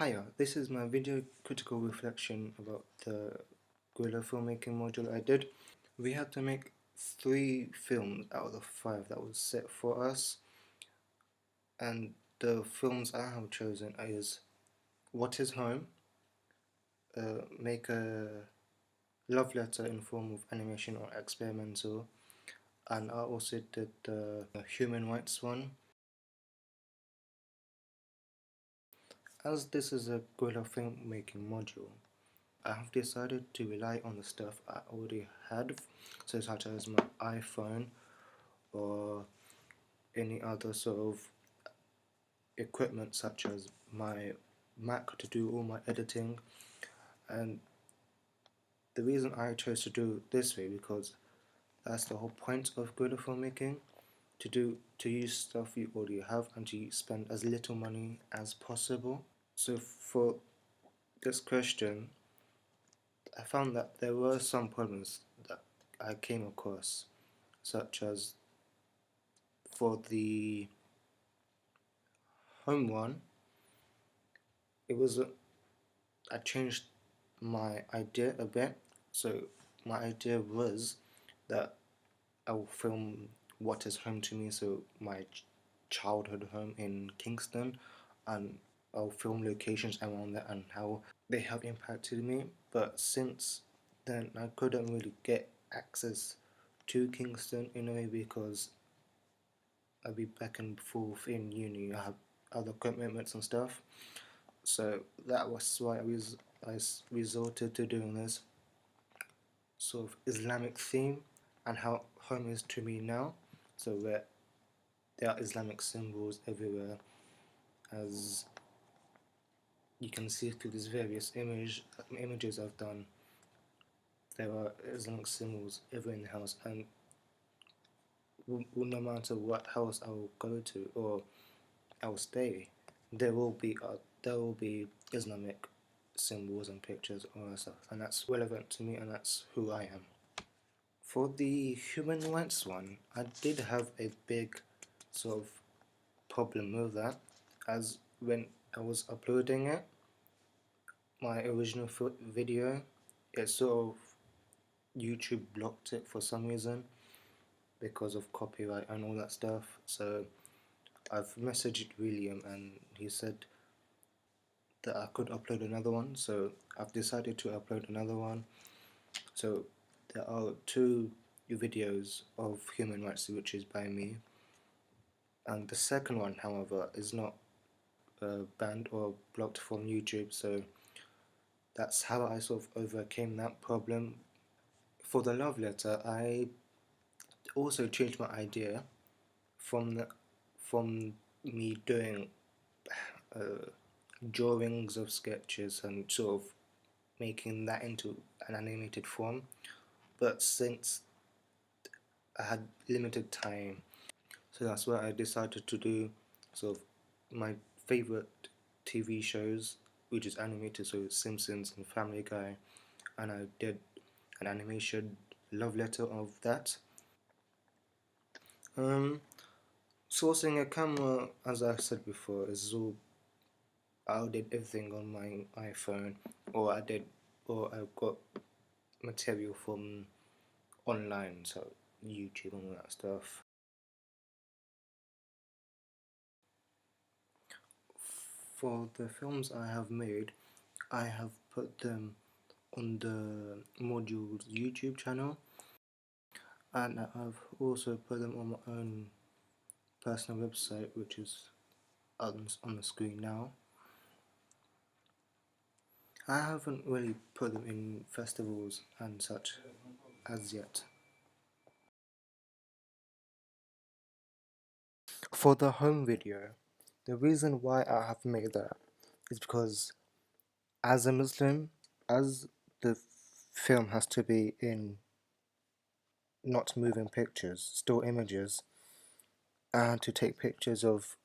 Hiya, this is my video critical reflection about the guerrilla filmmaking module I did. We had to make 3 films out of the 5 that was set for us, and the films I have chosen is What is Home, make a love letter in form of animation or experimental, and I also did the human rights one. As this is a guerrilla filmmaking module, I have decided to rely on the stuff I already had, so such as my iPhone or any other sort of equipment such as my Mac to do all my editing. And the reason I chose to do it this way because that's the whole point of guerrilla filmmaking, to use stuff you already have and to spend as little money as possible. So for this question, I found that there were some problems that I came across, such as for the home one, it was I changed my idea a bit. So my idea was that I will film what is home to me, so my childhood home in Kingston, and I'll film locations around that and how they have impacted me. But since then, I couldn't really get access to Kingston in a way because I'll be back and forth in uni. I have other commitments and stuff. So that was why I resorted to doing this sort of Islamic theme and how home is to me now. So where there are Islamic symbols everywhere, as you can see through these various images I've done. There are Islamic symbols everywhere in the house, and no matter what house I will go to or I will stay, there will be Islamic symbols and pictures and all that stuff, and that's relevant to me, and that's who I am. For the human rights one, I did have a big sort of problem with that, as when I was uploading it, my original video, it sort of YouTube blocked it for some reason because of copyright and all that stuff. So I've messaged William and he said that I could upload another one, so I've decided to upload another one. So there are 2 videos of human rights which is by me, and the second one, however, is not banned or blocked from YouTube, so that's how I sort of overcame that problem. For the love letter, I also changed my idea from me doing drawings of sketches and sort of making that into an animated form, but since I had limited time, so that's why I decided to do sort of my favorite TV shows, which is animated, so Simpsons and Family Guy, and I did an animation love letter of that. Sourcing a camera, as I said before, is all I did everything on my iPhone, or I got material from online, so YouTube and all that stuff. For the films I have made, I have put them on the module's YouTube channel, and I've also put them on my own personal website, which is on the screen now. I haven't really put them in festivals and such as yet. For the home video, the reason why I have made that is because as a Muslim, as the film has to be in not moving pictures, still images, and to take pictures of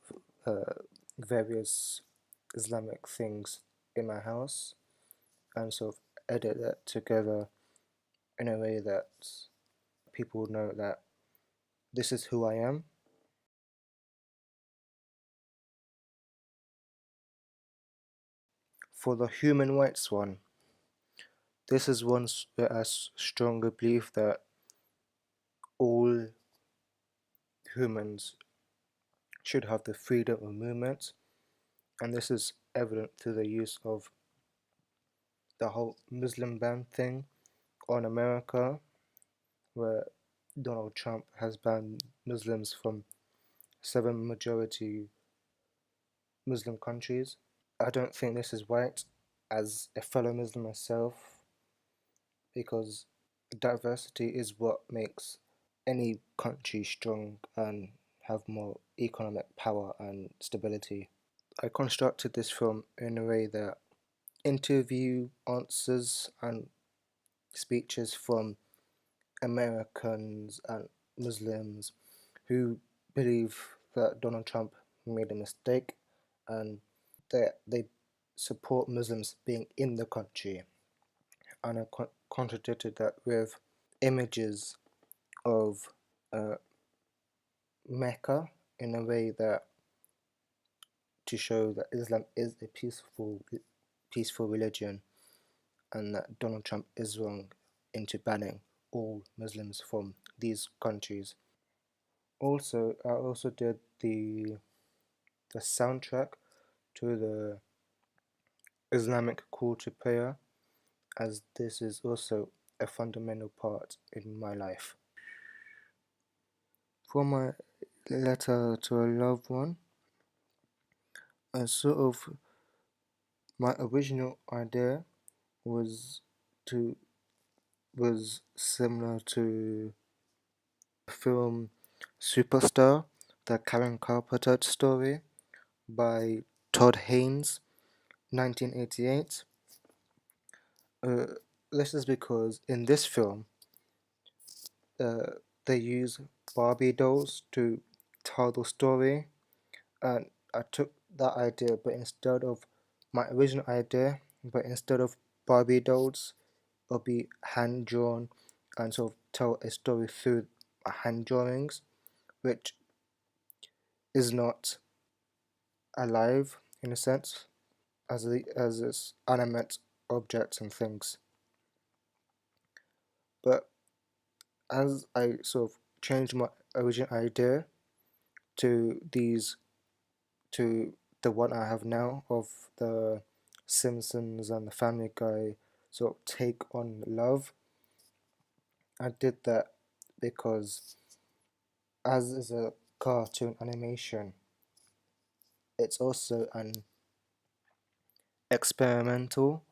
various Islamic things in my house and sort of edit that together in a way that people know that this is who I am. For the human rights one, this is one that has stronger belief that all humans should have the freedom of movement, and this is evident through the use of the whole Muslim ban thing on America, where Donald Trump has banned Muslims from 7 majority Muslim countries. I don't think this is right as a fellow Muslim myself, because diversity is what makes any country strong and have more economic power and stability. I constructed this film in a way that interview answers and speeches from Americans and Muslims who believe that Donald Trump made a mistake and that they support Muslims being in the country, and I contradicted that with images of Mecca in a way that to show that Islam is a peaceful religion, and that Donald Trump is wrong into banning all Muslims from these countries. Also, I also did the soundtrack to the Islamic call to prayer, as this is also a fundamental part in my life. For my letter to a loved one, I sort of, my original idea was to was similar to the film Superstar, the Karen Carpenter story by Todd Haynes, 1988. Uh, this is because in this film, they use Barbie dolls to tell the story, and I took that idea, but instead of my original idea, but instead of Barbie dolls, it'll be hand drawn and sort of tell a story through hand drawings, which is not alive in a sense as its animate objects and things. But as I sort of changed my original idea to to the one I have now of the Simpsons and the Family Guy sort of take on love, I did that because as is a cartoon animation, it's also an experimental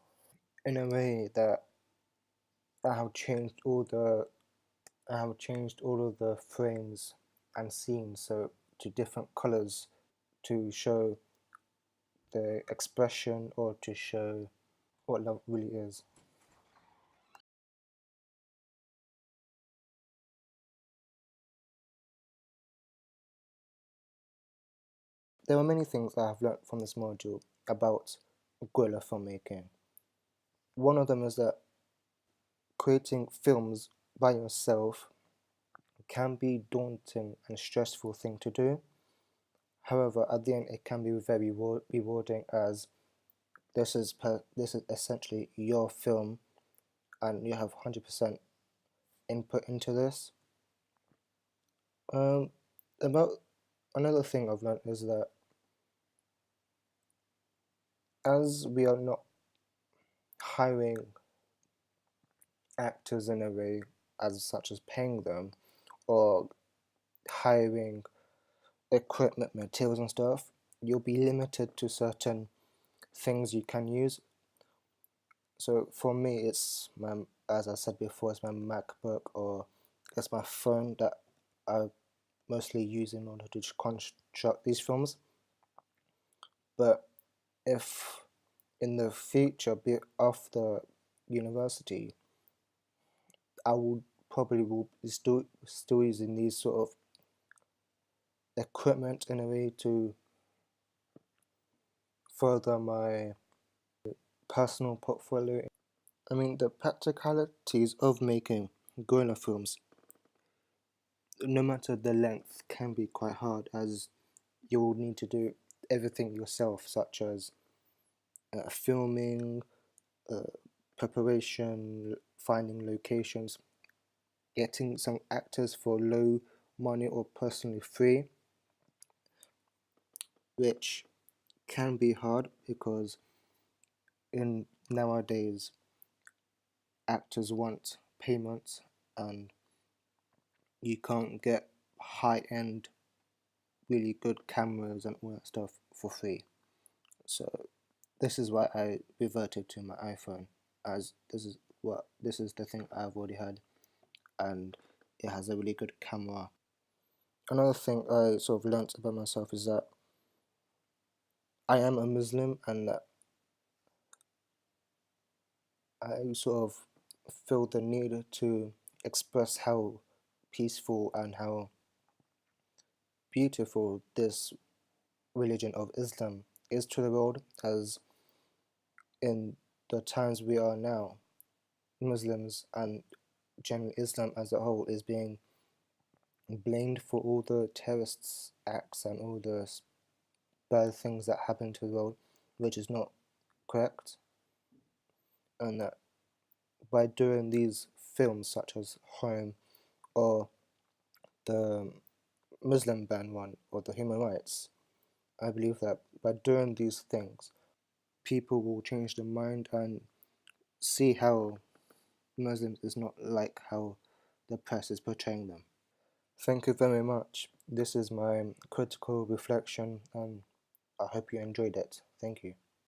in a way that I have changed all of the frames and scenes so to different colors to show the expression or to show what love really is. There are many things I have learnt from this module about guerrilla filmmaking. One of them is that creating films by yourself can be daunting and stressful thing to do. However, at the end, it can be very rewarding, as this is essentially your film, and you have 100% input into this. About another thing I've learned is that as we are not hiring actors in a way as such as paying them or hiring equipment, materials and stuff, you'll be limited to certain things you can use. So for me, it's as I said before, it's my MacBook or it's my phone that I mostly use in order to construct these films. But if in the future, be after university, I would probably will be still using these sort of equipment in a way to further my personal portfolio. I mean, the practicalities of making guerrilla films, no matter the length, can be quite hard, as you will need to do everything yourself, such as filming, preparation, finding locations, getting some actors for low money or personally free, which can be hard because in nowadays actors want payment and you can't get high-end really good cameras and all that stuff for free. So this is why I reverted to my iPhone, as this is the thing I've already had and it has a really good camera. Another thing I sort of learnt about myself is that I am a Muslim and that I sort of feel the need to express how peaceful and how beautiful this religion of Islam is to the world, as in the times we are now, Muslims and general Islam as a whole is being blamed for all the terrorist acts and all the bad things that happen to the world, which is not correct, and that by doing these films such as Home or the Muslim ban one or the human rights, I believe that by doing these things, people will change their mind and see how Muslims is not like how the press is portraying them. Thank you very much. This is my critical reflection and I hope you enjoyed it. Thank you.